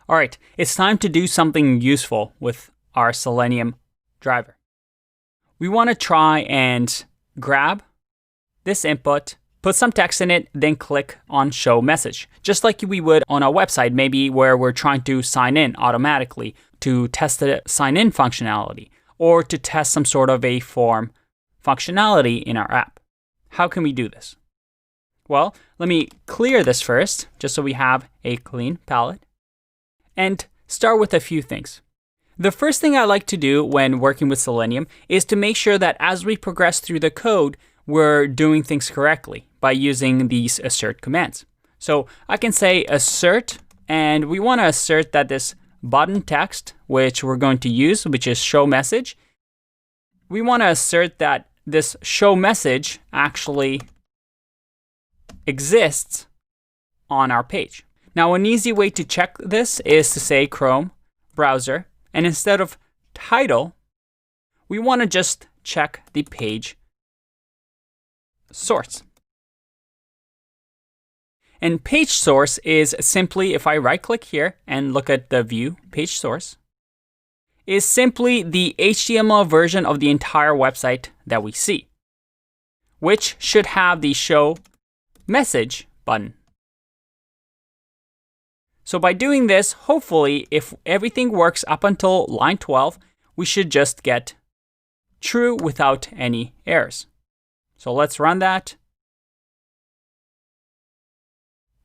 All right, it's time to do something useful with our Selenium driver. We want to try and grab this input, put some text in it, then click on Show Message, just like we would on our website, maybe where we're trying to sign in automatically to test the sign-in functionality or to test some sort of a form functionality in our app. How can we do this? Well, let me clear this first, just so we have a clean palette, and start with a few things. The first thing I like to do when working with Selenium is to make sure that as we progress through the code, we're doing things correctly by using these assert commands. So I can say assert, and we want to assert that this button text, which we're going to use, which is show message, we want to assert that this show message actually exists on our page. Now, an easy way to check this is to say Chrome browser, and instead of title, we want to just check the page source. And page source is simply, if I right click here and look at the view page source, is simply the HTML version of the entire website that we see, which should have the show message button. So by doing this, hopefully, if everything works up until line 12, we should just get true without any errors. So let's run that.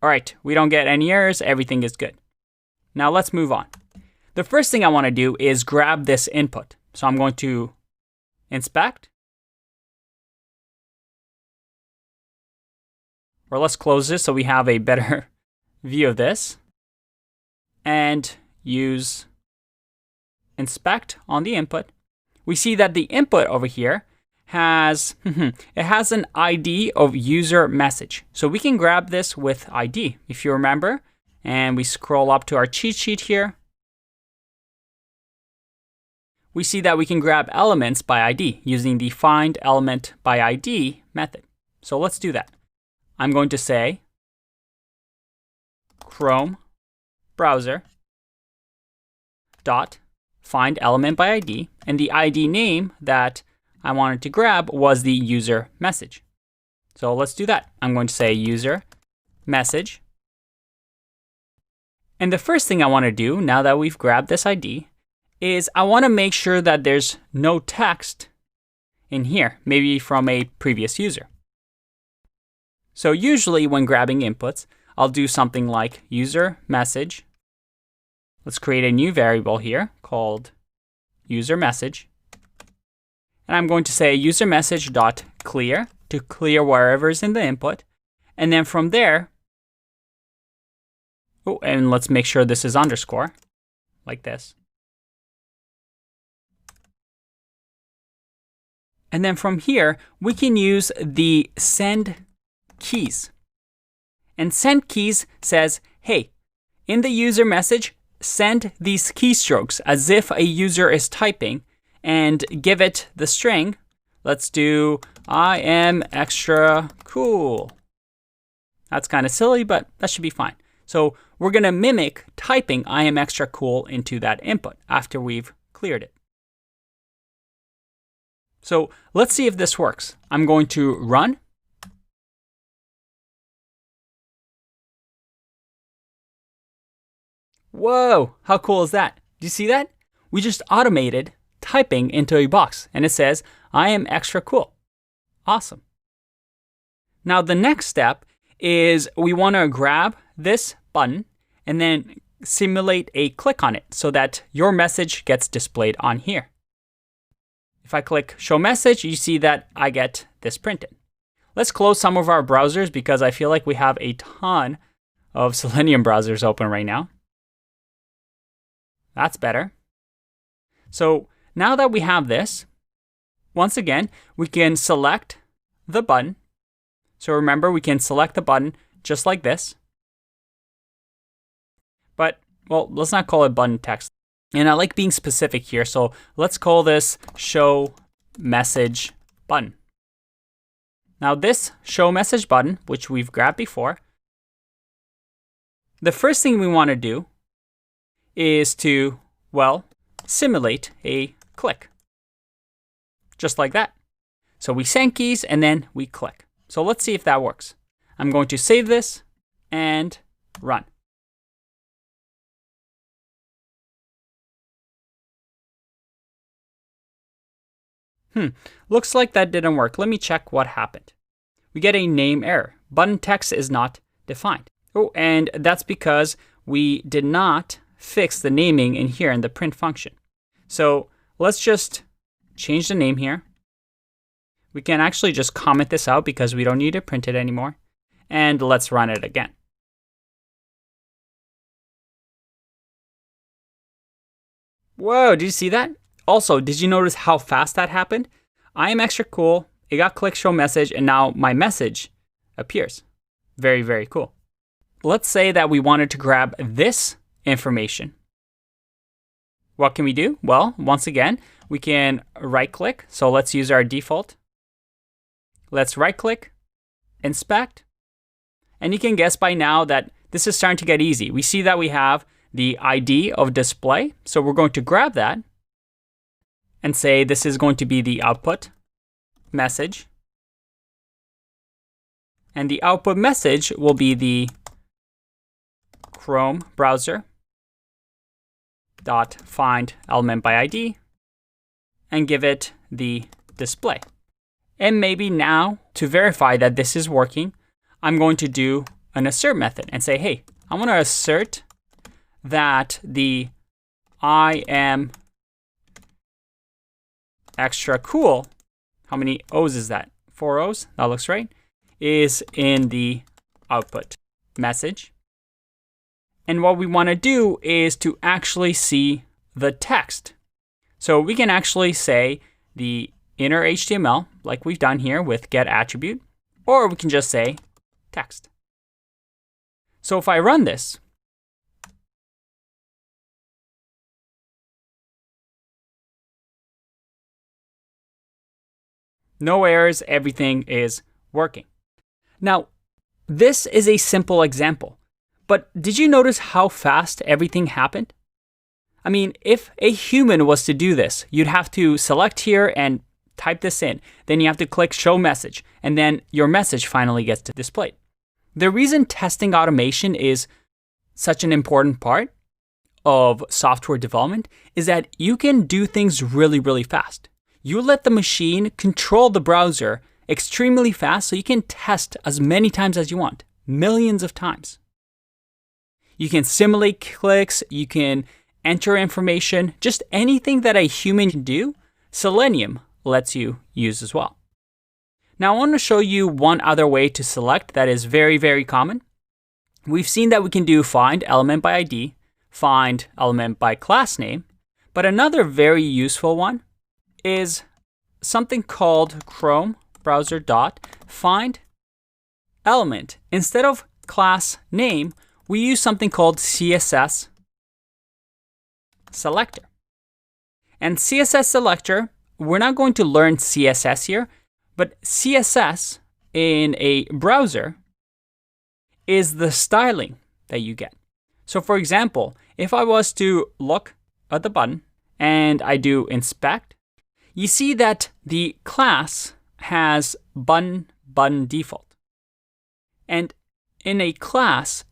All right, we don't get any errors, everything is good. Now let's move on. The first thing I want to do is grab this input. So I'm going to inspect. Or let's close this so we have a better view of this. And use inspect on the input. We see that the input over here has an ID of user message. So we can grab this with ID, if you remember. And we scroll up to our cheat sheet here. We see that we can grab elements by ID using the find element by ID method. So let's do that. I'm going to say Chrome browser dot find element by ID, and the ID name that I wanted to grab was the user message. So let's do that. I'm going to say user message. And the first thing I want to do now that we've grabbed this ID is I want to make sure that there's no text in here, maybe from a previous user. So usually when grabbing inputs, I'll do something like user message. Let's create a new variable here called user message. And I'm going to say user message dot clear to clear wherever's in the input. And then from there, oh, and let's make sure this is underscore, like this. And then from here, we can use the send keys. And send keys says, hey, in the user message, send these keystrokes as if a user is typing and give it the string. Let's do I am extra cool. That's kind of silly, but that should be fine. So we're going to mimic typing I am extra cool into that input after we've cleared it. So let's see if this works. I'm going to run. Whoa, how cool is that? Do you see that? We just automated typing into a box and it says, I am extra cool. Awesome. Now the next step is we want to grab this button and then simulate a click on it so that your message gets displayed on here. If I click show message, you see that I get this printed. Let's close some of our browsers because I feel like we have a ton of Selenium browsers open right now. That's better. So now that we have this, once again, we can select the button. So remember, we can select the button just like this. But, well, let's not call it button text. And I like being specific here, so let's call this show message button. Now this show message button, which we've grabbed before, the first thing we want to do is to, well, simulate a click. Just like that. So we send keys and then we click. So let's see if that works. I'm going to save this and run. Looks like that didn't work. Let me check what happened. We get a name error. Button text is not defined. Oh, and that's because we did not fix the naming in here in the print function. So let's just change the name here. We can actually just comment this out because we don't need to print it anymore. And let's run it again. Whoa, did you see that? Also, did you notice how fast that happened? I am extra cool. It got click show message and now my message appears. Very, very cool. Let's say that we wanted to grab this information. What can we do? Well, once again, we can right click. So let's use our default. Let's right click, inspect. And you can guess by now that this is starting to get easy. We see that we have the ID of display. So we're going to grab that and say this is going to be the output message. And the output message will be the Chrome browser dot find element by ID and give it the display. And maybe now, to verify that this is working, I'm going to do an assert method and say, hey, I want to assert that the I am extra cool, how many O's is that? 4 O's, that looks right, is in the output message. And what we want to do is to actually see the text. So we can actually say the inner HTML, like we've done here with get attribute, or we can just say text. So if I run this, no errors, everything is working. Now, this is a simple example, but did you notice how fast everything happened? I mean, if a human was to do this, you'd have to select here and type this in. Then you have to click show message, and then your message finally gets displayed. The reason testing automation is such an important part of software development is that you can do things really, really fast. You let the machine control the browser extremely fast so you can test as many times as you want, millions of times. You can simulate clicks, you can enter information, just anything that a human can do, Selenium lets you use as well. Now I want to show you one other way to select that is very, very common. We've seen that we can do find element by ID, find element by class name, but another very useful one is something called Chrome browser dot find element. Instead of class name, we use something called CSS selector. And CSS selector, we're not going to learn CSS here, but CSS in a browser is the styling that you get. So for example, if I was to look at the button and I do inspect, you see that the class has button default. And in a class,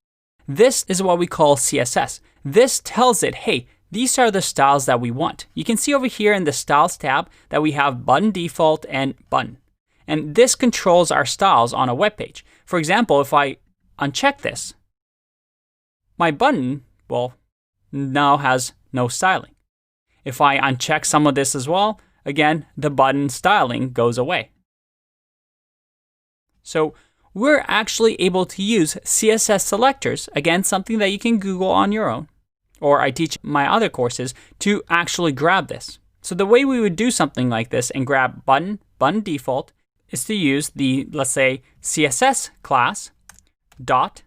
this is what we call CSS. This tells it, hey, these are the styles that we want. You can see over here in the styles tab that we have button default and button. And this controls our styles on a web page. For example, if I uncheck this, my button, well, now has no styling. If I uncheck some of this as well, again, the button styling goes away. So we're actually able to use CSS selectors, again, something that you can Google on your own, or I teach my other courses, to actually grab this. So the way we would do something like this and grab button default is to use the, let's say, CSS class dot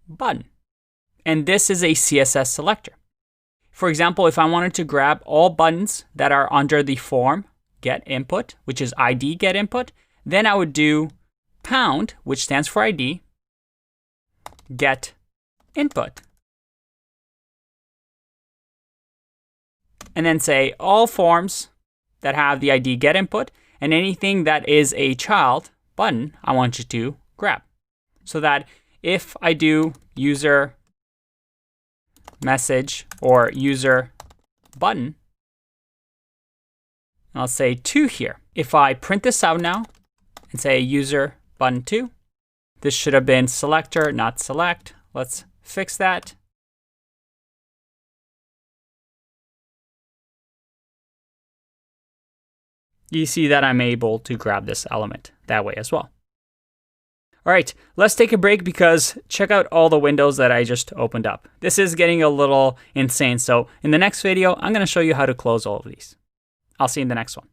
button. And this is a CSS selector. For example, if I wanted to grab all buttons that are under the form get input, which is ID get input, then I would do pound, which stands for ID, get input. and then say all forms that have the ID get input and anything that is a child button, I want you to grab. So that if I do user message or user button, I'll say 2 here. If I print this out now and say user button 2, this should have been selector, not select. Let's fix that. You see that I'm able to grab this element that way as well. All right, let's take a break because check out all the windows that I just opened up. This is getting a little insane. So in the next video, I'm going to show you how to close all of these. I'll see you in the next one.